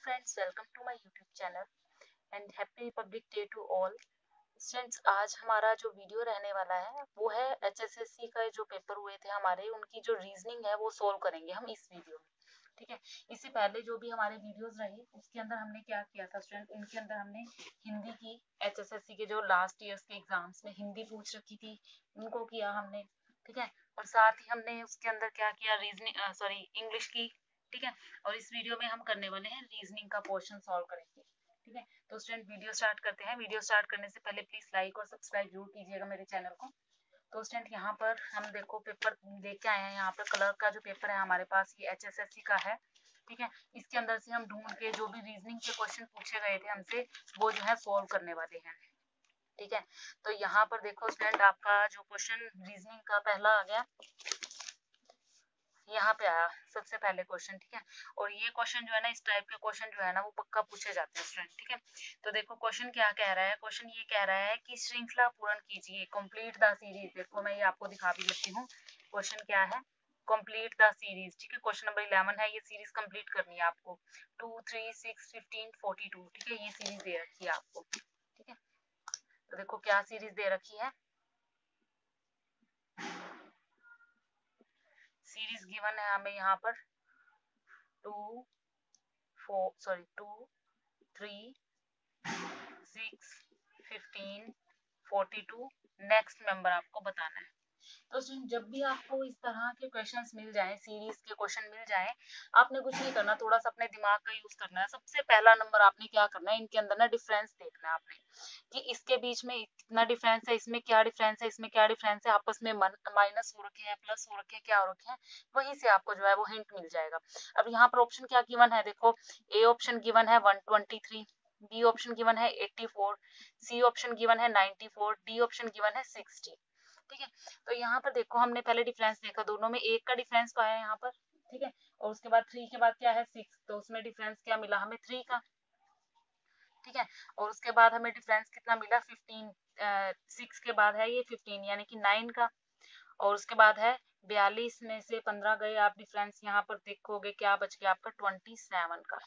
Friends, welcome to my YouTube channel and happy Republic Day to all students. आज हमारा जो video रहने वाला है वो है एचएसएससी का जो पेपर हुए थे हमारे, उनकी जो रीजनिंग है वो सॉल्व करेंगे हम इस वीडियो में। ठीक है, इससे पहले जो भी हमारे वीडियोस रहे उसके अंदर हमने क्या किया था स्टूडेंट, उनके अंदर हमने हिंदी की एचएसएससी के जो लास्ट ईयर्स के एग्जाम्स में हिंदी पूछ रखी थी उनको किया हमने। ठीक है, और साथ ही हमने उसके अंदर क्या किया, रीजनिंग इंग्लिश की। ठीक है, और इस वीडियो में हम करने वाले हैं रीजनिंग का पोर्शन सॉल्व करेंगे। ठीक है, तो स्टूडेंट वीडियो स्टार्ट करते हैं। वीडियो स्टार्ट करने से पहले प्लीज लाइक और सब्सक्राइब जरूर कीजिएगा मेरे चैनल को। तो स्टूडेंट यहाँ पर हम देखो पेपर लेके आए हैं, यहाँ पर कलर का जो पेपर है हमारे पास ये एचएसएससी का है। ठीक है, इसके अंदर से हम ढूंढ के जो भी रीजनिंग के क्वेश्चन पूछे गए थे हमसे वो जो है सॉल्व करने वाले हैं। ठीक है, तो यहाँ पर देखो स्टूडेंट, आपका जो क्वेश्चन रीजनिंग का पहला आ गया, यहाँ पे आया सबसे पहले क्वेश्चन। ठीक है, और ये क्वेश्चन जो है ना, इस टाइप के क्वेश्चन जो है ना वो पक्का पूछे जाते हैं स्टूडेंट। ठीक है, तो देखो क्वेश्चन क्या कह रहा है। क्वेश्चन ये कह रहा है कि श्रृंखला पूर्ण कीजिए, कंप्लीट द सीरीज। देखो मैं ये आपको दिखा भी देती हूँ। क्वेश्चन क्या है, कंप्लीट द सीरीज। ठीक है, क्वेश्चन नंबर 11 है, ये सीरीज कंप्लीट करनी है आपको। 2, 3, 6, 15, 42। ठीक है, ये सीरीज दे रखी है आपको। ठीक है, तो देखो क्या सीरीज दे रखी है। सीरीज गिवन है हमें यहाँ पर 2, 3, 6, 15, 42। नेक्स्ट नंबर आपको बताना है। तो जब भी आपको इस तरह के क्वेश्चंस मिल जाएं, सीरीज के क्वेश्चन मिल जाएं, आपने कुछ नहीं करना, थोड़ा सा अपने दिमाग का यूज करना है। सबसे पहला नंबर आपने क्या करना है, इनके अंदर ना डिफरेंस देखना है आपने कि इसके बीच में इतना डिफरेंस है, इसमें क्या डिफरेंस है, इसमें क्या डिफरेंस है, आपस में माइनस हो रखे हैं, प्लस हो रखे हैं, क्या हो रखे हैं, वहीं से आपको जो है वो हिंट मिल जाएगा। अब यहाँ पर ऑप्शन क्या गिवन है, देखो ए ऑप्शन गिवन है 123, बी ऑप्शन गिवन है 84, सी ऑप्शन गिवन है 94, डी ऑप्शन गिवन है 60। ठीक है, तो यहाँ पर देखो हमने पहले डिफरेंस देखा, दोनों में एक का डिफरेंस पाया यहाँ पर। ठीक है, और उसके बाद 3 के बाद क्या है 6, तो उसमें डिफरेंस क्या मिला हमें 3 का। ठीक है, और उसके बाद हमें डिफरेंस कितना मिला 15, 6 के बाद है ये 15 यानी कि 9 का। और उसके बाद है 42 में से 15 गए, आप डिफरेंस यहाँ पर देखोगे क्या बच गया आपका 27 का।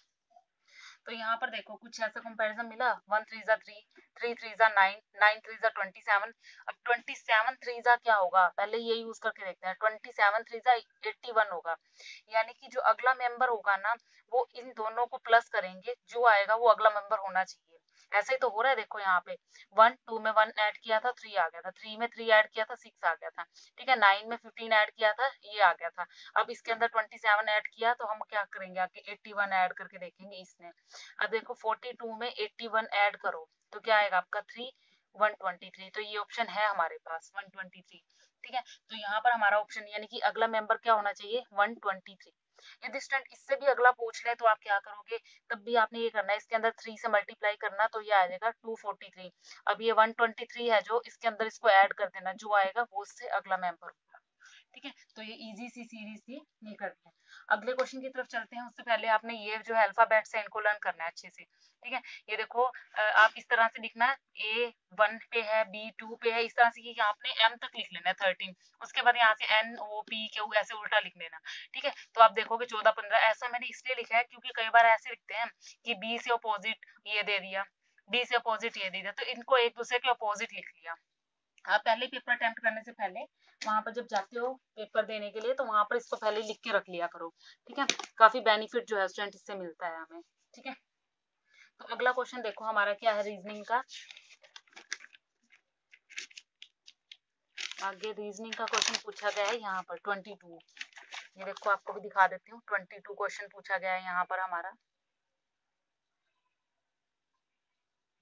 तो यहाँ पर देखो कुछ ऐसा कंपैरिजन मिला, 1 3 जा 3, 3 3 जा 9, 9 3 जा 27। अब 27 3 जा क्या होगा, पहले ये यूज करके देखते हैं। 27 3 जा 81 होगा, यानी कि जो अगला मेंबर होगा ना वो इन दोनों को प्लस करेंगे, जो आएगा वो अगला मेंबर होना चाहिए। ऐसा ही तो हो रहा है, देखो यहाँ पे 1 2 में 1 ऐड किया था 3 आ गया था, 3 में 3 ऐड किया था 6 आ गया था। ठीक है, 9 में 15 ऐड किया था ये आ गया था। अब इसके अंदर 27 ऐड किया तो हम क्या करेंगे आगे 81 ऐड करके देखेंगे इसने। अब देखो 42 में 81 ऐड करो तो क्या आएगा आपका 3, 123। तो ये ऑप्शन है हमारे पास 123। ठीक है, तो यहाँ पर हमारा ऑप्शन यानी कि अगला मेंबर क्या होना चाहिए 123। यदि स्टूडेंट इससे भी अगला पूछ ले तो आप क्या करोगे, तब भी आपने ये करना है, इसके अंदर 3 से मल्टीप्लाई करना, तो ये आ जाएगा 243। अब ये 123 है जो, इसके अंदर इसको ऐड कर देना, जो आएगा वो उससे अगला मेंबर होगा। ठीक है, तो ये इजी सी सीरीज थी, ये कर दिया। अगले क्वेश्चन की तरफ चलते हैं, उससे पहले आपने ये जो है अल्फाबेट से इनको लर्न करना है अच्छे से। ठीक है, ये देखो आप इस तरह से लिखना, A1 पे है, B2 पे है, इस तरह से कि आपने M तक लिख लेना है 13, उसके बाद यहाँ से NOPQ ऐसे उल्टा लिख लेना। ठीक है, तो आप देखोगे 14 15। ऐसा मैंने इसलिए लिखा है क्योंकि कई बार ऐसे लिखते हैं कि B से अपोजिट ये दे दिया, D से अपोजिट ये दे दिया, तो इनको एक दूसरे के अपोजिट लिख लिया। आप पहले पेपर अटेम्प्ट करने से पहले वहां पर जब जाते हो पेपर देने के लिए तो वहां पर इसको पहले लिख के रख लिया करो। ठीक है, काफी बेनिफिट जो है स्टूडेंट इससे मिलता है हमें। ठीक है, तो अगला क्वेश्चन देखो हमारा क्या है रीजनिंग का। आगे रीजनिंग का क्वेश्चन पूछा गया है यहाँ पर 22। ये देखो आपको भी दिखा देती हूँ, 22 क्वेश्चन पूछा गया है यहाँ पर हमारा।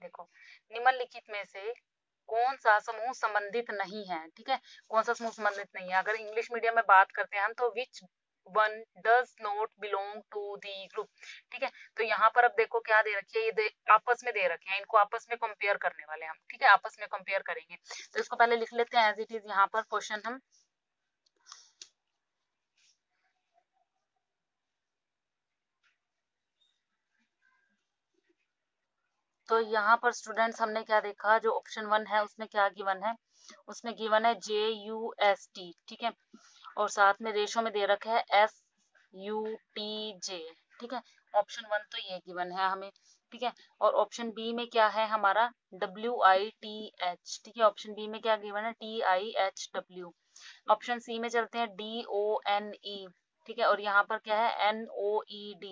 देखो, निम्नलिखित में से कौन सा समूह संबंधित नहीं है। ठीक है, कौन सा समूह संबंधित नहीं है। अगर इंग्लिश मीडियम में बात करते हैं हम तो which one does not belong to the group. ठीक है, तो यहाँ पर अब देखो क्या दे रखी है, ये आपस में दे रखे हैं, इनको आपस में कंपेयर करने वाले हम। ठीक है, आपस में कंपेयर करेंगे, तो इसको पहले लिख लेते हैं एज इट इज यहाँ पर क्वेश्चन हम। तो यहाँ पर स्टूडेंट्स हमने क्या देखा, जो ऑप्शन 1 है उसमें क्या गिवन है, उसमें गिवन है JUST। ठीक है, और साथ में रेशो में दे रखा है SUTJ। ठीक है, ऑप्शन 1 तो ये गिवन है हमें, ठीक है। और ऑप्शन बी में क्या है हमारा WITH, ठीक है, ऑप्शन बी में क्या गिवन है TIHW। ऑप्शन सी में चलते हैं DONE, ठीक है, और यहाँ पर क्या है NOED।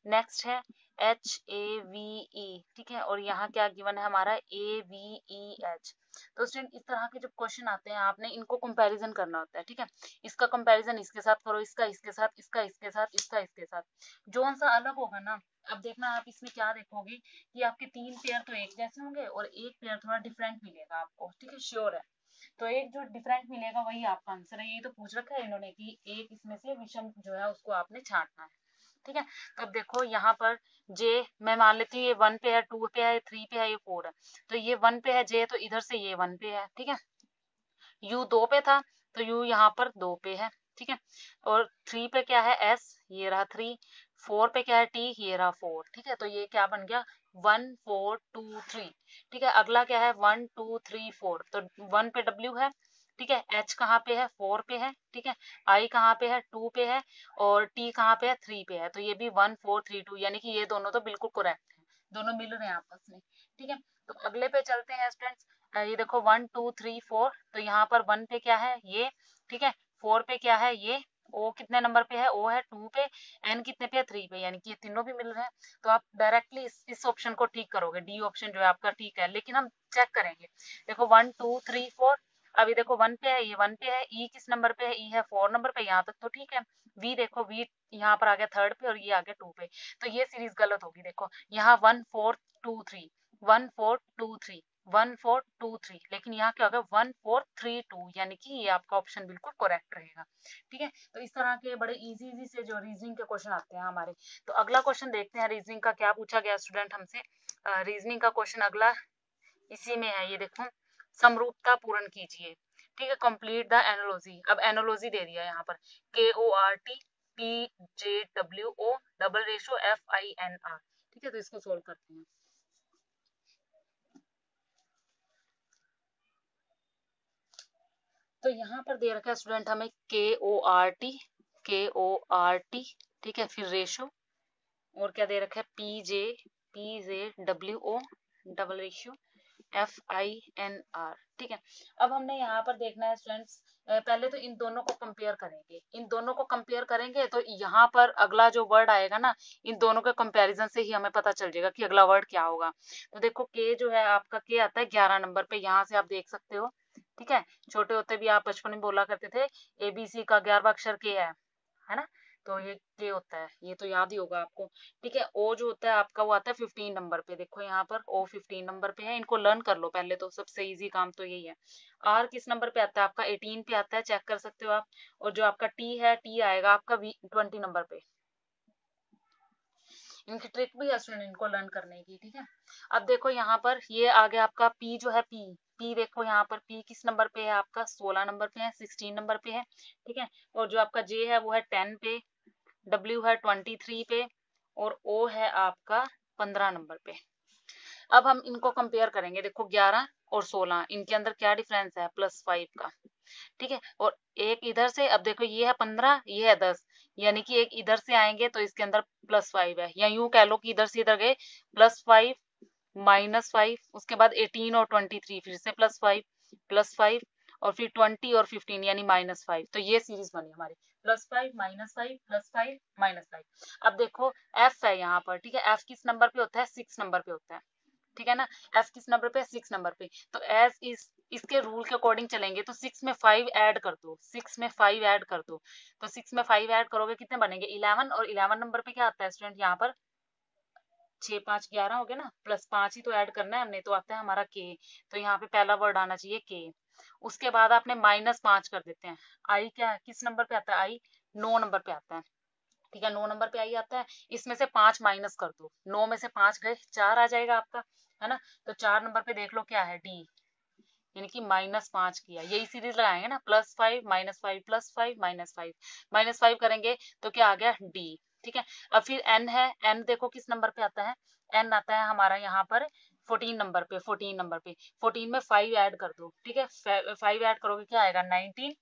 नेक्स्ट है HAVE, ठीक है, और यहाँ क्या गिवन है हमारा AVEH। तो स्टूडेंट इस तरह के जब क्वेश्चन आते हैं आपने इनको कंपैरिजन करना होता है, ठीक है। इसका कंपैरिजन इसके साथ करो, इसका इसके साथ, इसका इसके साथ, इसका इसके साथ, जो सा अलग होगा ना, अब देखना आप इसमें क्या देखोगे कि आपके 3 पेयर तो एक जैसे होंगे और एक पेयर थोड़ा डिफरेंट मिलेगा आपको, ठीक है, श्योर है। तो एक जो डिफरेंट मिलेगा वही आपका आंसर है, यही तो पूछ रखा है इन्होंने कि एक इसमें से विषम जो है उसको आपने छांटना है, ठीक है। तो अब देखो यहाँ पर जे मैं मान लेती हूँ ये 1 पे है, 2 पे है, 3 पे है, ये 4 है। तो ये 1 पे है जे, तो इधर से ये 1 पे है, ठीक है। U 2 पे था तो U यहाँ पर 2 पे है, ठीक है। और 3 पे क्या है S, ये रहा 3। 4 पे क्या है T, ये रहा 4, ठीक है। तो ये क्या बन गया 1 4 2 3, ठीक है। अगला क्या है 1 2 3 4, तो 1 पे W है, ठीक है। H कहाँ पे है 4 पे है, ठीक है। I कहाँ पे है 2 पे है, और T कहाँ पे है 3 पे है। तो ये भी 1 4 3 2, यानी कि ये दोनों तो बिल्कुल करेक्ट है, दोनों मिल रहे हैं आपस में, ठीक है। तो अगले पे चलते हैं स्टूडेंट्स। ये देखो 1 2 3 4, तो यहाँ पर 1 पे क्या है ये, ठीक है। 4 पे क्या है ये, O कितने नंबर पे है, O है 2 पे, N कितने पे है 3 पे, यानी कि ये तीनों भी मिल रहे हैं। तो आप डायरेक्टली इस ऑप्शन को ठीक करोगे, डी ऑप्शन जो है आपका ठीक है, लेकिन हम चेक करेंगे। देखो 1 2 3 4, अभी देखो 1 पे है, ये 1 पे है, E किस नंबर पे है, E है 4 नंबर पे, यहाँ तक तो ठीक है। V देखो V यहाँ पर आ गया 3rd पे और ये आ गया 2 पे, तो ये सीरीज गलत होगी। देखो यहाँ 1 4 2 3, 1 4 2 3, 1 4 2 3, लेकिन यहाँ क्या होगा 1 4 3 2, यानी कि ये आपका ऑप्शन बिल्कुल करेक्ट रहेगा, ठीक है। तो इस तरह के बड़े इजी से जो रीजनिंग के क्वेश्चन आते हैं हमारे। तो अगला क्वेश्चन देखते हैं रीजनिंग का क्या पूछा गया स्टूडेंट हमसे। रीजनिंग का क्वेश्चन अगला इसी में है, ये देखो समरूपता पूर्ण कीजिए, ठीक है, कंप्लीट द एनोलॉजी। अब एनोलॉजी दे दिया यहाँ पर KORT PJWO double ratio FINR, ठीक है। तो इसको सोल्व करते हैं। तो यहाँ पर दे रखा है स्टूडेंट हमें KORT, ठीक है, फिर रेशो, और क्या दे रखा है PJWO डबल रेशियो FINR, ठीक है। अब हमने यहाँ पर देखना है स्टूडेंट्स, पहले तो इन दोनों को कंपेयर करेंगे, इन दोनों को कंपेयर करेंगे तो यहाँ पर अगला जो वर्ड आएगा ना, इन दोनों के कंपैरिजन से ही हमें पता चल जाएगा कि अगला वर्ड क्या होगा। तो देखो के जो है आपका के आता है 11 नंबर पे, यहाँ से आप देख सकते हो, ठीक है। छोटे होते भी आप बचपन में बोला करते थे ABC का 11वां अक्षर के है ना, तो ये के होता है, ये तो याद ही होगा आपको, ठीक है। ओ जो होता है आपका वो आता है 15 नंबर पे, देखो यहाँ पर O 15 नंबर पे है, इनको लर्न कर लो पहले, तो सबसे इजी काम तो यही है। R किस नंबर पे आता है आपका 18 पे आता है, चेक कर सकते हो आप। और जो आपका T है, T आएगा आपका 20 नंबर पे। इनकी ट्रिक भी है स्टूडेंट इनको लर्न करने की, ठीक है। अब देखो यहाँ पर ये आ गया आपका P जो है P देखो यहाँ पर P किस नंबर पे है आपका 16 नंबर पे है, 16 नंबर पे है, ठीक है। और जो आपका J है वो है 10 पे, W है 23 पे, और O है आपका 15 नंबर पे। अब हम इनको कंपेयर करेंगे, देखो 11 और 16, इनके अंदर क्या डिफरेंस है +5 का, ठीक है। और एक इधर से, अब देखो ये है 15, ये है 10, यानी कि एक इधर से आएंगे तो इसके अंदर +5 है, या यूं कह लो कि इधर से इधर गए +5 -5, उसके बाद 18 और 23 फिर से +5 और फिर 20 और 15 यानी -5। तो ये सीरीज बनी हमारी +5 -5 +5 -5। अब देखो F है यहाँ पर, ठीक है। F किस नंबर पे होता है 6 नंबर पे होता है, ठीक है ना। F किस नंबर पे 6 नंबर पे, तो एज इस इसके रूल के अकॉर्डिंग चलेंगे तो 6 में 5 ऐड कर दो, 6 में 5 ऐड कर दो, तो 6 में 5 ऐड करोगे कितने बनेंगे 11, और 11 नंबर पे क्या आता है स्टूडेंट यहाँ पर 6 5 11 हो गया ना, +5 ही तो ऐड करना है हमने, तो आता है हमारा के। तो यहाँ पे पहला वर्ड आना चाहिए के। उसके बाद आपने -5 कर देते हैं। आई क्या किस नंबर पे आता है, आई 9 नंबर पे आता है, ठीक है। 9 नंबर पे आई आता है, इसमें से 5 माइनस कर दो, 9 में से 5 गए 4 आ जाएगा आपका, है ना। तो 4 नंबर पे देख लो क्या है डी, यानी कि -5 किया, यही सीरीज लगाएंगे ना, +5 -5 +5 -5 -5 करेंगे तो क्या आ गया डी, ठीक है। अब फिर एन है, एन देखो किस नंबर पे आता है, एन आता है हमारा यहाँ पर 14 नंबर पे, 14 नंबर पे 14 में 5 ऐड कर दो, ठीक है। 5 ऐड करोगे क्या आएगा 19,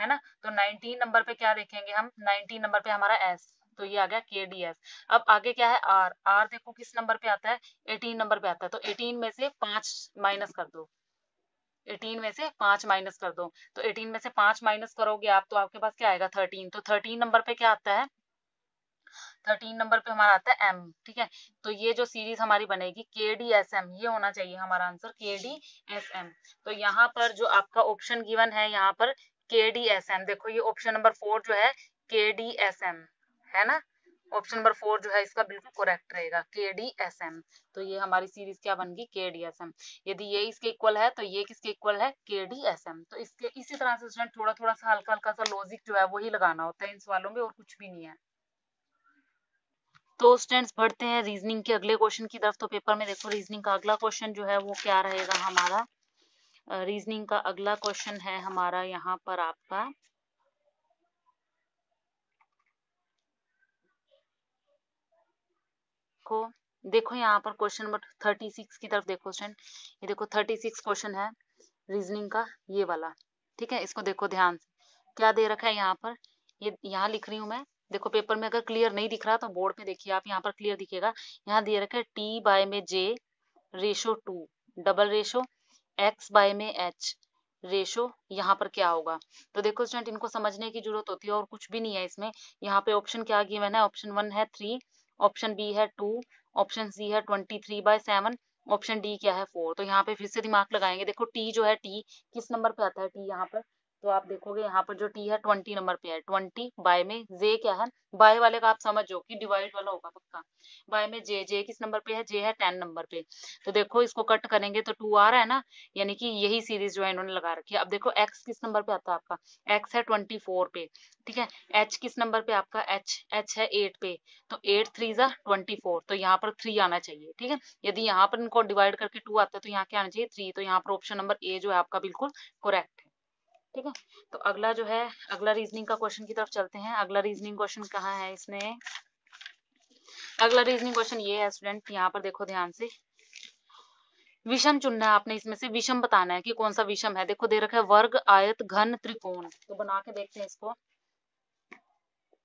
है ना। तो 19 नंबर पे क्या देखेंगे हम, 19 नंबर पे हमारा एस, तो ये आ गया KDS। अब आगे क्या है R, R देखो किस नंबर पे आता है, 18 नंबर पे आता है, तो 18 में से 5 माइनस कर दो, 18 में से 5 माइनस कर दो, तो 18 में से 5 माइनस करोगे आप तो आपके पास क्या आएगा 13, तो 13 नंबर पे क्या आता है, 13 नंबर पे हमारा आता है M, ठीक है। तो ये जो सीरीज हमारी बनेगी KDSM, ये होना चाहिए हमारा आंसर KDSM। तो यहाँ पर जो आपका ऑप्शन गिवन है यहाँ पर KDSM, देखो ये ऑप्शन नंबर 4 जो है KDSM है ना, ऑप्शन नंबर 4 जो है इसका बिल्कुल करेक्ट रहेगा KDSM। तो ये हमारी सीरीज क्या बन गई KDSM। यदि ये इसके इक्वल है तो ये किसके इक्वल है KDSM। तो इसके इसी तरह से स्टूडेंट थोड़ा थोड़ा सा हल्का हल्का सा लॉजिक जो है वही लगाना होता है इन सवालों में, और कुछ भी नहीं है। तो स्टूडेंट्स बढ़ते हैं रीजनिंग के अगले क्वेश्चन की तरफ। तो पेपर में देखो रीजनिंग का अगला क्वेश्चन जो है वो क्या रहेगा हमारा, रीजनिंग का अगला क्वेश्चन है हमारा यहाँ पर आपका देखो यहाँ पर क्वेश्चन नंबर 36 की तरफ देखो स्टूडेंट, ये देखो 36 क्वेश्चन है रीजनिंग का ये वाला, ठीक है। इसको देखो ध्यान से, क्या दे रखा है यहाँ पर, ये यहाँ लिख रही हूँ मैं, देखो पेपर में अगर क्लियर नहीं दिख रहा तो बोर्ड पे देखिए आप, यहाँ पर क्लियर दिखेगा। यहाँ दे रखा है T/J/2 double ratio X/H ratio, यहाँ पर क्या होगा। तो देखो स्टूडेंट इनको समझने की जरूरत होती है और कुछ भी नहीं है इसमें। यहाँ पे ऑप्शन क्या गिवन है, ऑप्शन 1 है 3, ऑप्शन बी है 2, ऑप्शन सी है 23/7, ऑप्शन डी क्या है 4। तो यहाँ पे फिर से दिमाग लगाएंगे, देखो टी जो है, टी किस नंबर पे आता है टी यहाँ पर, तो आप देखोगे यहाँ पर जो टी है 20 नंबर पे है, 20 बाय में जे क्या है, बाय वाले का आप समझो कि डिवाइड वाला होगा पक्का, बाय में जे, जे किस नंबर पे है, जे है 10 नंबर पे। तो देखो इसको कट करेंगे तो 2 आ रहा है ना, यानी कि यही सीरीज जो है इन्होंने लगा रखी है। अब देखो एक्स किस नंबर पे आता है आपका, एक्स है 24 पे, ठीक है। एच किस नंबर पे आपका, एच है 8 पे, तो 8 3 जा 24, तो यहाँ पर 3 आना चाहिए, ठीक है। यदि यहाँ पर इनको डिवाइड करके 2 आता है तो यहाँ क्या आना चाहिए 3, तो यहाँ पर ऑप्शन नंबर ए जो है आपका बिल्कुल करेक्ट है, ठीक है। तो अगला जो है, अगला रीजनिंग का क्वेश्चन की तरफ चलते हैं। अगला रीजनिंग क्वेश्चन कहाँ है इसमें, अगला रीजनिंग क्वेश्चन ये है स्टूडेंट, यहाँ पर देखो ध्यान से, विषम चुनना है आपने, इसमें से विषम बताना है कि कौन सा विषम है। देखो दे रखा है वर्ग, आयत, घन, त्रिकोण, तो बना के देखते हैं इसको।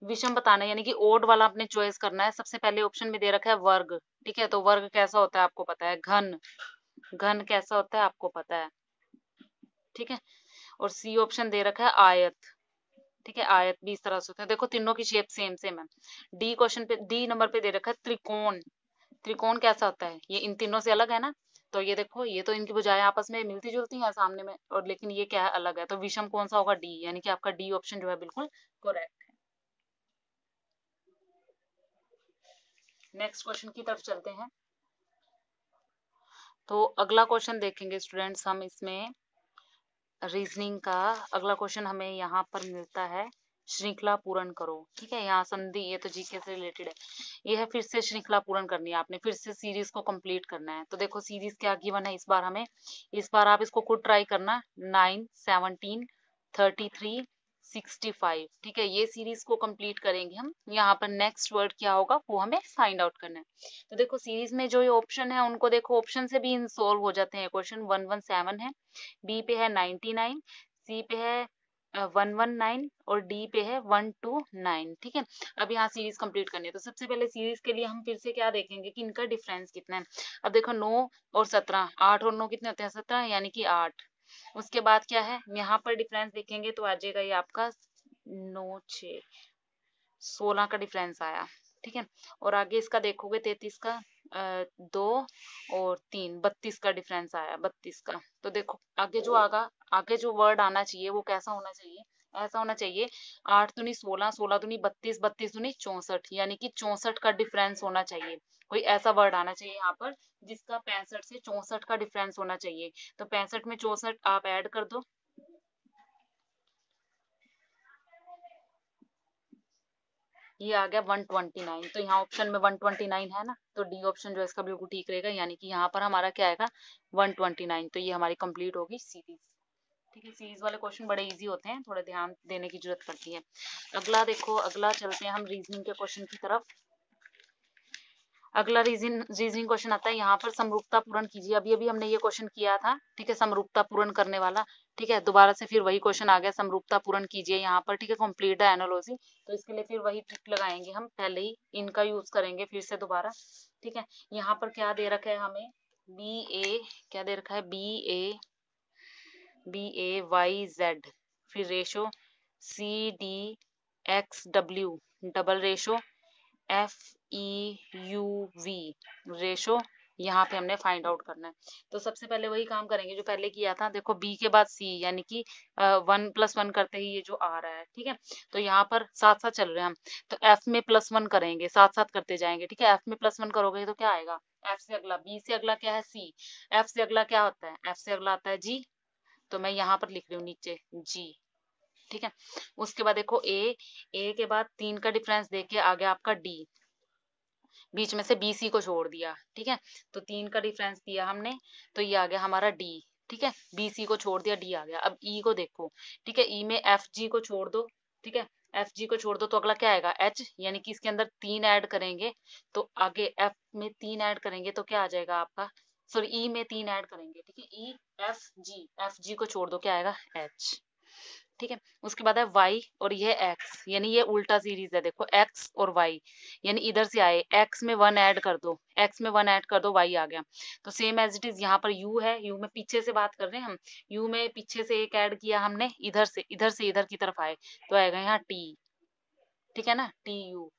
विषम बताना है यानी कि ओड वाला आपने चॉइस करना है। सबसे पहले ऑप्शन में दे रखा है वर्ग, ठीक है, तो वर्ग कैसा होता है आपको पता है, घन, घन कैसा होता है आपको पता है, ठीक है। और सी ऑप्शन दे रखा है आयत, ठीक है, आयत भी इस तरह से होता है, देखो तीनों की शेप सेम सेम है। डी क्वेश्चन पे, डी नंबर पे दे रखा है त्रिकोण, त्रिकोण कैसा होता है, ये इन तीनों से अलग है ना, तो ये देखो ये तो इनकी भुजाएं आपस में मिलती जुलती हैं सामने में, और लेकिन ये क्या है अलग है, तो विषम कौन सा होगा, डी, यानी कि आपका डी ऑप्शन जो है बिल्कुल करेक्ट है। नेक्स्ट क्वेश्चन की तरफ चलते हैं। तो अगला क्वेश्चन देखेंगे स्टूडेंट्स हम इसमें, रीजनिंग का अगला क्वेश्चन हमें यहाँ पर मिलता है, श्रृंखला पूर्ण करो, ठीक है। यहाँ संधि, ये तो जीके से रिलेटेड है, ये है फिर से श्रृंखला पूर्ण करनी है आपने, फिर से सीरीज को कंप्लीट करना है। तो देखो सीरीज क्या गिवन है इस बार हमें, इस बार आप इसको खुद ट्राई करना, 9, 17, 33, 65, ठीक है, ये सीरीज को कंप्लीट करेंगे हम। यहाँ पर नेक्स्ट वर्ड क्या होगा वो हमें फाइंड आउट करना है। तो देखो सीरीज में जो ये ऑप्शन है उनको देखो, ऑप्शन से भी सोल्व हो जाते हैं क्वेश्चन। 117 है, बी पे है 99, सी पे है 119 और डी पे है 129, ठीक है। अब यहाँ सीरीज कंप्लीट करनी है, तो सबसे पहले सीरीज के लिए हम फिर से क्या देखेंगे कि इनका डिफरेंस कितना है। अब देखो 9 और 17, 8 और 9 कितने होते हैं, 17, यानी कि 8। उसके बाद क्या है, यहाँ पर डिफरेंस देखेंगे तो आ जाएगा ये आपका 9 6 16 का डिफरेंस आया, ठीक है। और आगे इसका देखोगे 33 का 2 और 3, 32 का डिफरेंस आया, 32 का। तो देखो आगे जो आगे जो वर्ड आना चाहिए वो कैसा होना चाहिए, ऐसा होना चाहिए 8 दूनी 16, 16 दूनी 32, 32 दूनी 64, यानी कि 64 का डिफरेंस होना चाहिए। कोई ऐसा वर्ड आना चाहिए यहाँ पर जिसका 65 से 64 का डिफरेंस होना चाहिए। तो 65 में 64 आप ऐड कर दो, ये आ गया 129। तो यहाँ ऑप्शन में 129 है ना, तो डी ऑप्शन जो है इसका बिल्कुल ठीक रहेगा, यानी कि यहाँ पर हमारा क्या आएगा 129। तो ये हमारी कंप्लीट होगी सीरीज, ठीक है। सीरीज वाले क्वेश्चन बड़े इजी होते हैं, थोड़ा ध्यान देने की जरूरत पड़ती है। अगला देखो, अगला चलते हैं हम रीजनिंग के क्वेश्चन की तरफ। अगला रीजनिंग क्वेश्चन आता है, यहाँ पर समरूपता पूर्ण कीजिए। अभी अभी हमने ये क्वेश्चन किया था, ठीक है, समरूपता पूर्ण करने वाला, ठीक है। दोबारा से फिर वही क्वेश्चन आ गया, समरूपता पूर्ण कीजिए यहाँ पर, ठीक है, कंप्लीट द एनालॉजी। तो इसके लिए फिर वही ट्रिक लगाएंगे हम, पहले ही इनका यूज करेंगे फिर से दोबारा, ठीक है। यहाँ पर क्या दे रखा है हमें, बी ए, क्या दे रखा है, बी ए वाई जेड, फिर ratio C D X W, double ratio F E U V, ratio यहाँ पे हमने फाइंड आउट करना है। तो सबसे पहले वही काम करेंगे जो पहले किया था। देखो बी के बाद सी, यानी कि 1+1 करते ही ये जो आ रहा है, ठीक है। तो यहाँ पर साथ साथ चल रहे हैं हम, तो एफ में +1 करेंगे, साथ साथ करते जाएंगे, ठीक है। एफ में +1 करोगे तो क्या आएगा, एफ से अगला, बी से अगला क्या है, सी, एफ से अगला क्या होता है, एफ से अगला आता है जी। तो मैं यहाँ पर लिख रही हूँ नीचे जी, ठीक है। उसके बाद देखो ए के बाद 3 का डिफरेंस देके आ गया आपका डी, बीच में से बी सी को छोड़ दिया, ठीक है। तो 3 का डिफरेंस दिया हमने, तो ये आ गया हमारा डी, ठीक है। बी सी को छोड़ दिया, डी आ गया। अब ई को देखो, ठीक है, ई में एफ जी को छोड़ दो, ठीक है, एफ जी को छोड़ दो तो अगला क्या आएगा, एच, यानी कि इसके अंदर 3 ऐड करेंगे तो आगे एफ में 3 ऐड करेंगे तो क्या आ जाएगा आपका, सॉरी ई में 3 ऐड करेंगे, ठीक है, ई एफ जी को छोड़ दो, क्या आएगा, एच, ठीक है। उसके बाद है y और ये x, यानी ये उल्टा सीरीज है, देखो x और y, यानी इधर से आए, x में 1 ऐड कर दो, x में 1 ऐड कर दो, y आ गया। तो सेम एज इट इज यहाँ पर u है, u में पीछे से बात कर रहे हैं हम, u में पीछे से एक ऐड किया हमने, इधर से इधर की तरफ आए तो आएगा यहाँ t, ठीक है ना, tu,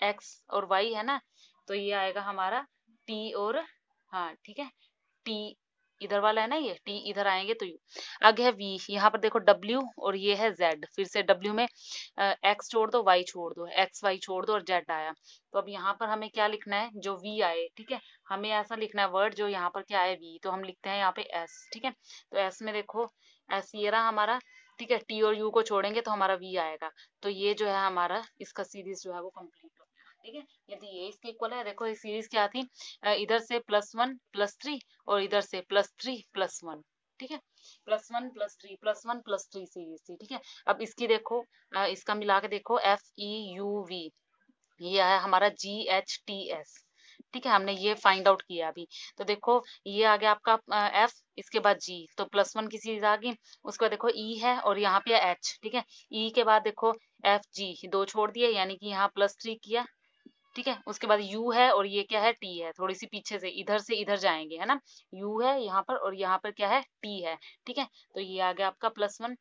x और y है ना, तो ये आएगा हमारा t और, हाँ ठीक है, t इधर वाला है ना, ये t इधर आएंगे तो u। आगे है v, यहाँ पर देखो w और ये है z, फिर से w में x छोड़ दो, y छोड़ दो, x y छोड़ दो और z आया। तो अब यहाँ पर हमें क्या लिखना है, जो v आए, ठीक है, हमें ऐसा लिखना है वर्ड जो यहाँ पर क्या है v, तो हम लिखते हैं यहाँ पे s, ठीक है। तो s में देखो s ये रहा हमारा, ठीक है, t और u को छोड़ेंगे तो हमारा v आएगा। तो ये जो है हमारा इसका सीरीज जो है वो कंप्लीट हो गया, ठीक है। यदि ये इसके इक्वल है, देखो ये सीरीज क्या थी, इधर से +1 +3 और इधर से +3 +1, ठीक है, +1 +3 +1 +3 सीरीज थी, ठीक है। अब इसकी देखो, इसका मिला के देखो, FEUV, ये है हमारा GHTS, ठीक है, हमने ये फाइंड आउट किया अभी। तो देखो ये आ गया आपका F, इसके बाद G, तो +1 की सीरीज आ गई। उसके बाद देखो E है और यहाँ पे है H, ठीक है, E के बाद देखो FG, 2 छोड़ दिए, यानी कि यहाँ +3 किया, ठीक है। उसके बाद u है और ये क्या है, t है, थोड़ी सी पीछे से इधर जाएंगे, है ना, u है यहाँ पर और यहाँ पर क्या है, t है, ठीक है। तो ये आ गया आपका +1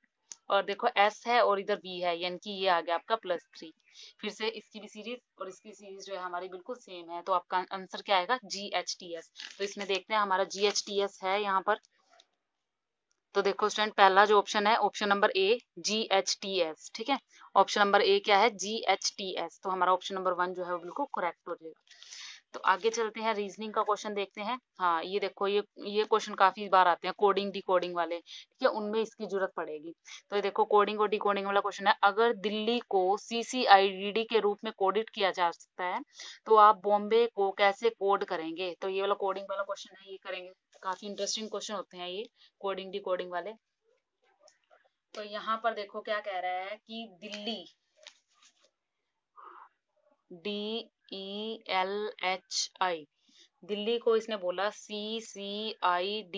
और देखो s है और इधर v है, यानी कि ये आ गया आपका +3। फिर से इसकी भी सीरीज और इसकी सीरीज जो है हमारी बिल्कुल सेम है, तो आपका आंसर क्या आएगा, GHTS। तो इसमें देखते हैं हमारा GHTS है यहाँ पर। तो देखो स्टूडेंट, पहला जो ऑप्शन है, ऑप्शन नंबर ए GHTS, ठीक है, ऑप्शन नंबर ए क्या है, GHTS। तो हमारा ऑप्शन नंबर 1 जो है वो बिल्कुल करेक्ट हो जाएगा। तो आगे चलते हैं, रीजनिंग का क्वेश्चन देखते हैं। हाँ ये देखो, ये क्वेश्चन काफी बार आते हैं, कोडिंग डिकोडिंग वाले, ठीक है, उनमें इसकी जरूरत पड़ेगी। तो ये देखो कोडिंग और डिकोडिंग वाला क्वेश्चन है, अगर दिल्ली को CCIDD के रूप में कोडित किया जा सकता है तो आप बॉम्बे को कैसे कोड करेंगे। तो ये वाला कोडिंग वाला क्वेश्चन है, ये करेंगे, काफी इंटरेस्टिंग क्वेश्चन होते हैं ये कोडिंग डिकोडिंग वाले। तो यहाँ पर देखो क्या कह रहा है कि दिल्ली, DELHI, दिल्ली को इसने बोला CCIDD,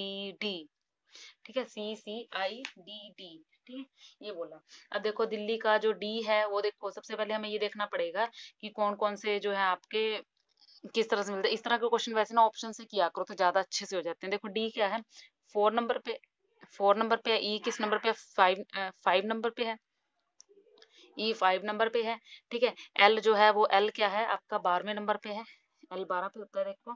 ठीक है, CCIDD, ठीक है, ये बोला। अब देखो दिल्ली का जो डी है वो देखो, सबसे पहले हमें ये देखना पड़ेगा कि कौन कौन से जो है आपके किस तरह से मिलते हैं। इस तरह के क्वेश्चन वैसे ना ऑप्शन से किया करो तो ज्यादा अच्छे से हो जाते हैं। देखो डी क्या है, 4 नंबर पे, 4 नंबर पे है। ई किस नंबर पे है, 5 नंबर पे है, ई 5 नंबर पे है, ठीक है। एल जो है वो, एल क्या है आपका 12वें नंबर पे है, एल 12 पे होता है देखो,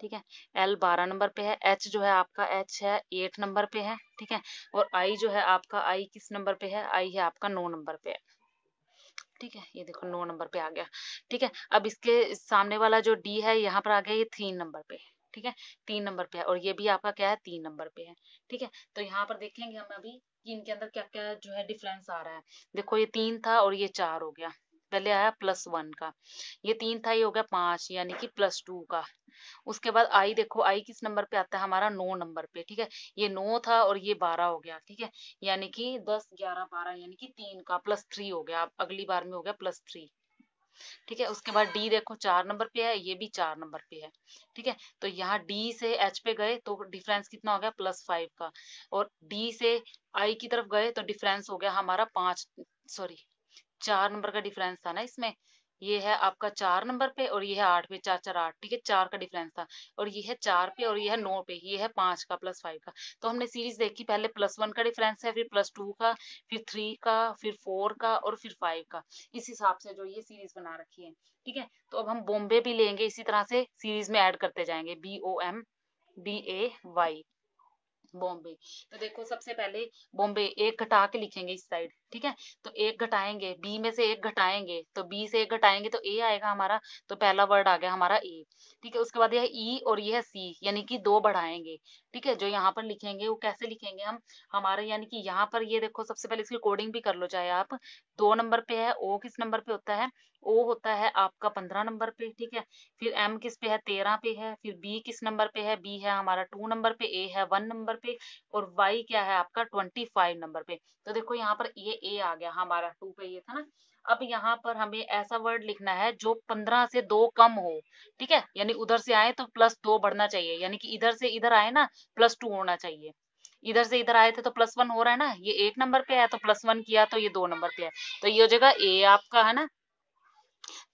ठीक है, एल 12 नंबर पे है। एच जो है आपका, एच है 8 नंबर पे है, ठीक है। और आई जो है आपका, आई किस नंबर पे है, आई है आपका 9 नंबर पे है, ठीक है, ये देखो 9 नंबर पे आ गया, ठीक है। अब इसके सामने वाला जो डी है यहाँ पर आ गया, ये 3 नंबर पे, ठीक है, 3 नंबर पे है, और ये भी आपका क्या है, 3 नंबर पे है, ठीक है। तो यहाँ पर देखेंगे हम अभी कि इनके अंदर क्या क्या जो है डिफरेंस आ रहा है। देखो ये 3 था और ये 4 हो गया, पहले आया +1 का, ये 3 था, ये हो गया 5, यानी कि +2 का। उसके बाद आई देखो, आई किस नंबर पे आता है हमारा, 9 नंबर पे, ठीक है, ये 9 था और ये 12 हो गया, ठीक है, यानी कि 10 11 12, यानी कि 3 का +3 हो गया, अब अगली बार में हो गया +3, ठीक है। उसके बाद डी देखो 4 नंबर पे है, ये भी 4 नंबर पे है। ठीक है, तो यहाँ डी से एच पे गए तो डिफरेंस कितना हो गया +5 का, और डी से आई की तरफ गए तो डिफरेंस हो गया हमारा 5, सॉरी 4 नंबर का डिफरेंस था ना इसमें। ये है आपका 4 नंबर पे और ये है 8 पे, 4 4 8, ठीक है 4 का डिफरेंस था। और ये है 4 पे और ये है 9 पे, ये है 5 का +5 का। तो हमने सीरीज देखी, पहले +1 का डिफरेंस है, फिर +2 का, फिर 3 का, फिर 4 का और फिर 5 का। इस हिसाब से जो ये सीरीज बना रखी है। ठीक है, तो अब हम बॉम्बे भी लेंगे, इसी तरह से सीरीज में ऐड करते जाएंगे, BOMBAY बॉम्बे। तो देखो सबसे पहले बॉम्बे एक घटा के लिखेंगे इस साइड। ठीक है, तो एक घटाएंगे, बी में से एक घटाएंगे तो बी से एक घटाएंगे तो ए आएगा हमारा, तो पहला वर्ड आ गया हमारा ए। ठीक है, उसके बाद यह ई और यह सी, यानी कि 2 बढ़ाएंगे। ठीक है, जो यहाँ पर लिखेंगे वो कैसे लिखेंगे हम, हमारे यानी कि यहाँ पर ये देखो सबसे पहले इसकी कोडिंग भी कर लो चाहे आप। 2 नंबर पे है, ओ किस नंबर पे होता है, ओ होता है आपका 15 नंबर पे। ठीक है, फिर एम किस पे है, 13 पे है। फिर बी किस नंबर पे है, बी है हमारा 2 नंबर पे, ए है 1 नंबर पे, और वाई क्या है आपका 25 नंबर पे। तो देखो यहाँ पर ये ए आ गया हमारा, 2 पे ये था ना। अब यहाँ पर हमें ऐसा वर्ड लिखना है जो 15 से 2 कम हो। ठीक है, यानी उधर से आए तो +2 बढ़ना चाहिए, यानी कि इधर से इधर आए ना +2 होना चाहिए। इधर से इधर आए थे तो +1 हो रहा है ना, ये 1 नंबर पे है तो +1 किया तो ये 2 नंबर पे है, तो ये हो जाएगा ए आपका, है ना।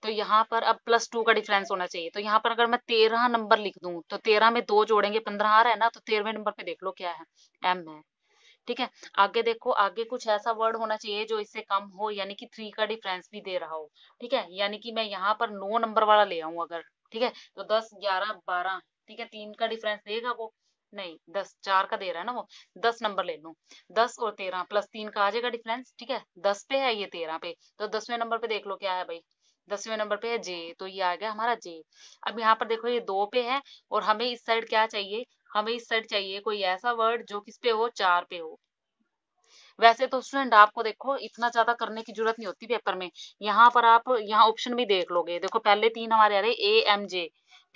तो यहाँ पर अब +2 का डिफरेंस होना चाहिए। तो यहाँ पर अगर मैं 13 नंबर लिख दूं तो 13 में 2 जोड़ेंगे 15 आ रहा है ना, तो 13वें नंबर पे देख लो क्या है, एम है। ठीक है, आगे देखो, आगे कुछ ऐसा वर्ड होना चाहिए जो इससे कम हो, यानी कि 3 का डिफरेंस भी दे रहा हो। ठीक है, यानी कि मैं यहाँ पर 9 नंबर वाला ले आऊं अगर, ठीक है, तो 10 11 12, ठीक है 3 का डिफरेंस देगा वो, नहीं 10, 4 का दे रहा है ना वो, 10 नंबर ले लूं, 10 और 13 +3 का आ जाएगा डिफरेंस। ठीक है, 10 पे है ये 13 पे, तो 10वें नंबर पे देख लो क्या है भाई, 10वें नंबर पे है जे, तो ये आ गया हमारा जे। अब यहाँ पर देखो ये 2 पे है, और हमें इस साइड क्या चाहिए, हमें इस साइड चाहिए कोई ऐसा वर्ड जो किस पे हो, 4 पे हो। वैसे तो स्टूडेंट आपको देखो इतना ज्यादा करने की जरूरत नहीं होती पेपर में, यहाँ पर आप यहाँ ऑप्शन भी देख लोगे, देखो पहले 3 हमारे आ रहे AMJ।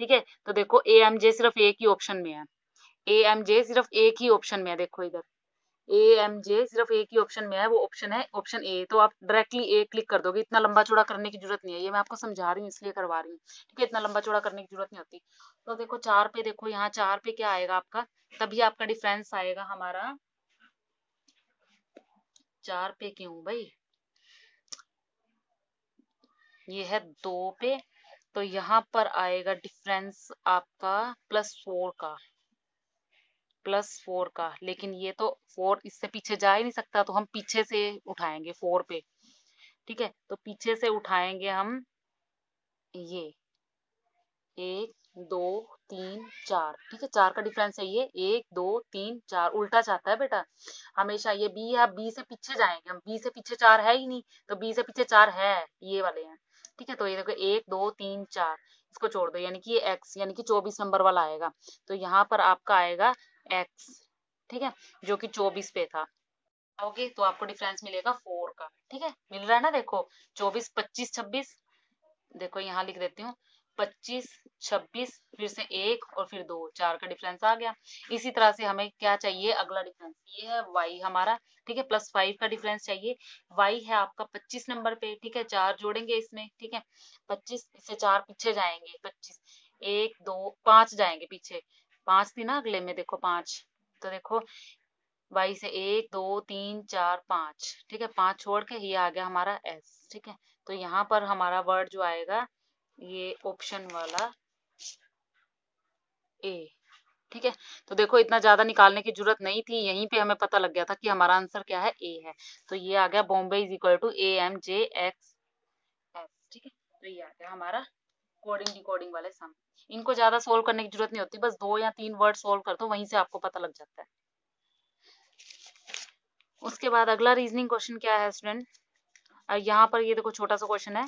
ठीक है, तो देखो AMJ सिर्फ एक ही ऑप्शन में है, AMJ सिर्फ एक ही ऑप्शन में है, देखो इधर AMJ सिर्फ एक ही ऑप्शन में है, वो ऑप्शन है ऑप्शन ए, तो आप डायरेक्टली ए क्लिक कर दोगे, इतना लंबा चौड़ा करने की जरूरत नहीं है, ये मैं आपको समझा रही हूँ इसलिए करवा रही हूँ। ठीक है, इतना लंबा चौड़ा करने की जरूरत नहीं होती। तो देखो 4 पे, देखो यहाँ 4 पे क्या आएगा आपका, तभी आपका डिफरेंस आएगा हमारा, 4 पे क्यों भाई, ये है 2 पे, तो यहाँ पर आएगा डिफरेंस आपका +4 का, +4 का, लेकिन ये तो 4 इससे पीछे जा ही नहीं सकता, तो हम पीछे से उठाएंगे 4 पे। ठीक है, तो पीछे से उठाएंगे हम ये 1 2 3 4, ठीक है 4 का डिफरेंस है ये, 1 2 3 4, उल्टा चाहता है बेटा हमेशा, ये बी है, बी से पीछे जाएंगे हम, बी से पीछे 4 है ही नहीं, तो बी से पीछे 4 है, ये वाले हैं। ठीक है, तो ये देखो 1 2 3 4, इसको छोड़ दो, यानी कि ये x, यानी कि 24 नंबर वाला आएगा, तो यहाँ पर आपका आएगा x। ठीक है, जो कि 24 पे था, ओके, तो आपको डिफरेंस मिलेगा 4 का। ठीक है, मिल रहा है ना, देखो 24 25 26, देखो यहाँ लिख देती हूँ, 25 26, फिर से 1 और फिर 2, 4 का डिफरेंस आ गया। इसी तरह से हमें क्या चाहिए, अगला डिफरेंस ये है y हमारा। ठीक है, +5 का डिफरेंस चाहिए, y है आपका 25 नंबर पे। ठीक है, 4 जोड़ेंगे इसमें। ठीक है, 25 से 4 पीछे जाएंगे, 25 1 2 5 जाएंगे पीछे, 5 थी ना अगले में, देखो 5, तो देखो y से 1 2 3 4 5, ठीक है 5 छोड़ के ये आ गया हमारा s। ठीक है, तो यहाँ पर हमारा वर्ड जो आएगा ये ऑप्शन वाला ए। ठीक है, तो देखो इतना ज्यादा निकालने की जरूरत नहीं थी, यहीं पे हमें पता लग गया था कि हमारा आंसर क्या है, ए है। तो ये आ गया बॉम्बे = AMJX S। ठीक है, तो ये आ गया हमारा कोडिंग डिकोडिंग वाले सम। इनको ज्यादा सोल्व करने की जरूरत नहीं होती, बस 2 या 3 वर्ड सोल्व कर दो, वहीं से आपको पता लग जाता है। उसके बाद अगला रीजनिंग क्वेश्चन क्या है स्टूडेंट, यहाँ पर ये देखो छोटा सा क्वेश्चन है,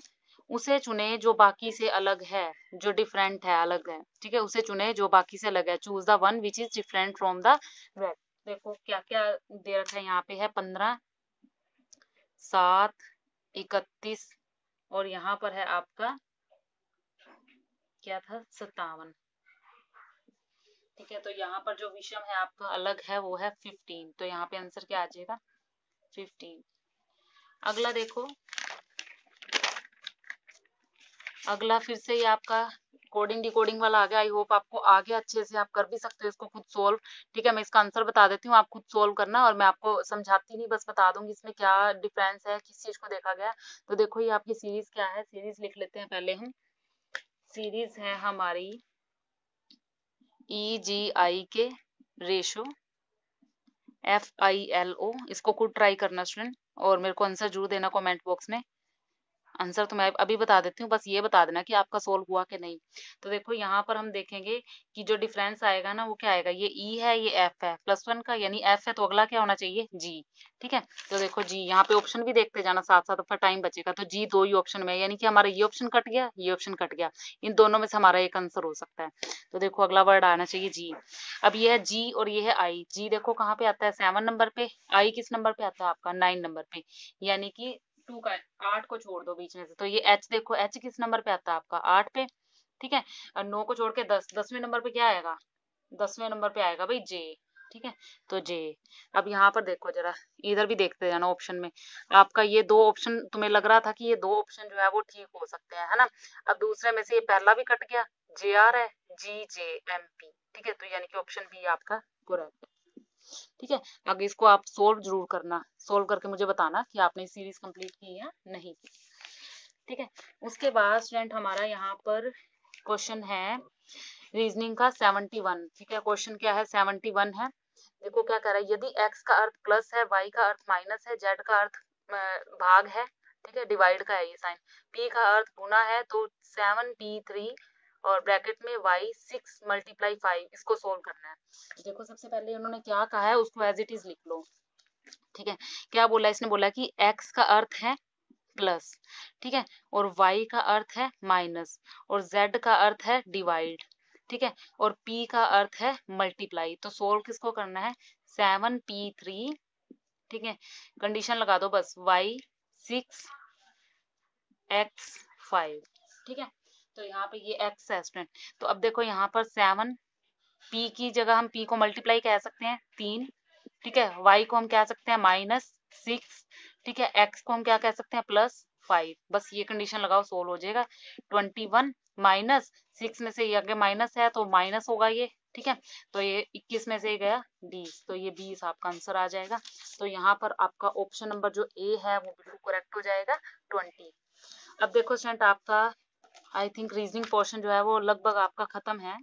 उसे चुने जो बाकी से अलग है, जो डिफरेंट है, अलग है। ठीक है, उसे चुने जो बाकी से अलग है, choose the one which is different from the rest. देखो क्या क्या दे रखा है, यहाँ पे है 15 7 31, और यहाँ पर है आपका क्या था 57। ठीक है, तो यहाँ पर जो विषम है आपका अलग है वो है 15, तो यहाँ पे आंसर क्या आ जाएगा 15। अगला देखो अगला फिर से ये आपका कोडिंग डिकोडिंग वाला आ गया। आई होप आपको आ गया अच्छे से, आप कर भी सकते हो इसको खुद सोल्व। ठीक है, मैं इसका आंसर बता देती हूँ, आप खुद सोल्व करना, और मैं आपको समझाती नहीं, बस बता दूंगी इसमें क्या डिफरेंस है, किस चीज को देखा गया। तो देखो ये आपकी सीरीज क्या है, सीरीज लिख लेते हैं पहले हम। सीरीज है हमारी EGI के रेशो FILO। इसको खुद ट्राई करना स्टूडेंट, और मेरे को आंसर जरूर देना कमेंट बॉक्स में। आंसर तो मैं अभी बता देती हूँ, बस ये बता देना कि आपका सोल्व हुआ कि नहीं। तो देखो यहाँ पर हम देखेंगे कि जो डिफरेंस आएगा ना वो क्या आएगा, ये E है, ये F है, +1 का, यानी F है तो अगला क्या होना चाहिए, G। ठीक है, तो देखो G, यहाँ पे ऑप्शन भी देखते जाना साथ साथ, अपना टाइम बचेगा। तो G दो ही ऑप्शन में है, यानी कि हमारा ये ऑप्शन कट गया, ये ऑप्शन कट गया, इन दोनों में से हमारा एक आंसर हो सकता है। तो देखो अगला वर्ड आना चाहिए G। अब ये है G और ये है I। G देखो कहाँ पे आता है, 7 नंबर पे। I किस नंबर पे आता है आपका, 9 नंबर पे, यानी कि 2 का 8 को छोड़ दो बीच में से। तो ये H देखो, H किस नंबर पे आता है आपका, 8 पे। ठीक है, और 9 को छोड़ के 10वें नंबर पे क्या आएगा, 10वें नंबर पे आएगा भाई J। ठीक है, तो J। अब यहाँ पर देखो जरा, इधर भी देखते जाना ऑप्शन में। आपका ये दो ऑप्शन तुम्हें लग रहा था कि ये दो ऑप्शन जो है वो ठीक हो सकते हैं, है ना। अब दूसरे में से ये पहला भी कट गया, JR है, GJMP। ठीक है, तो यानी कि ऑप्शन बी आपका करेक्ट है। ठीक है, आगे इसको आप सोल्व जरूर करना, सोल्व करके मुझे बताना कि आपने सीरीज कंप्लीट की या नहीं की। ठीक है, उसके बाद स्टूडेंट हमारा यहाँ पर क्वेश्चन है रीजनिंग का 71। ठीक है, क्वेश्चन क्या है, 71 है। देखो क्या कह रहा है, यदि x का अर्थ प्लस है, y का अर्थ माइनस है, z का अर्थ भाग है, ठीक है, डिवाइड का है ये साइन, p का अर्थ गुना है, तो 7p3 और ब्रैकेट में y6 × 5, इसको सोल्व करना है। देखो सबसे पहले उन्होंने क्या कहा है उसको एज इट इज लिख लो। ठीक है, क्या बोला इसने, बोला कि x का अर्थ है प्लस, ठीक है, और y का अर्थ है माइनस, और z का अर्थ है डिवाइड, ठीक है, और p का अर्थ है मल्टीप्लाई। तो सोल्व किसको करना है, 7p3, ठीक है, कंडीशन लगा दो बस, y6 x5। ठीक है, तो यहाँ पे ये x है स्टूडेंट। तो अब देखो यहाँ पर 7, p की जगह हम p को मल्टीप्लाई कह सकते हैं 3, ठीक है, y को हम कह सकते हैं -6, ठीक है, x को हम क्या कह सकते हैं +5। बस ये कंडीशन लगाओ, सोल्व हो जाएगा। 21 -6 में से ये आगे माइनस है तो माइनस होगा ये, ठीक है, तो ये 21 में से गया 20, तो ये 20 आपका आंसर आ जाएगा। तो यहाँ पर आपका ऑप्शन नंबर जो ए है वो बिल्कुल करेक्ट हो जाएगा, 20। अब देखो स्टूडेंट आपका आई थिंक रीजनिंग पोर्शन जो है वो लगभग आपका खत्म है,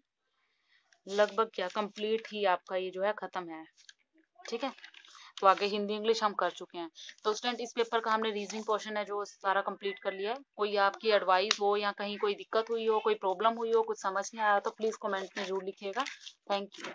लगभग क्या कंप्लीट ही आपका ये जो है खत्म है। ठीक है, तो आगे हिंदी इंग्लिश हम कर चुके हैं। तो स्टूडेंट इस पेपर का हमने रीजनिंग पोर्शन है जो सारा कंप्लीट कर लिया है। कोई आपकी एडवाइस हो या कहीं कोई दिक्कत हुई हो, कोई प्रॉब्लम हुई हो, कुछ समझ नहीं आया तो प्लीज कमेंट में जरूर लिखिएगा। Thank you.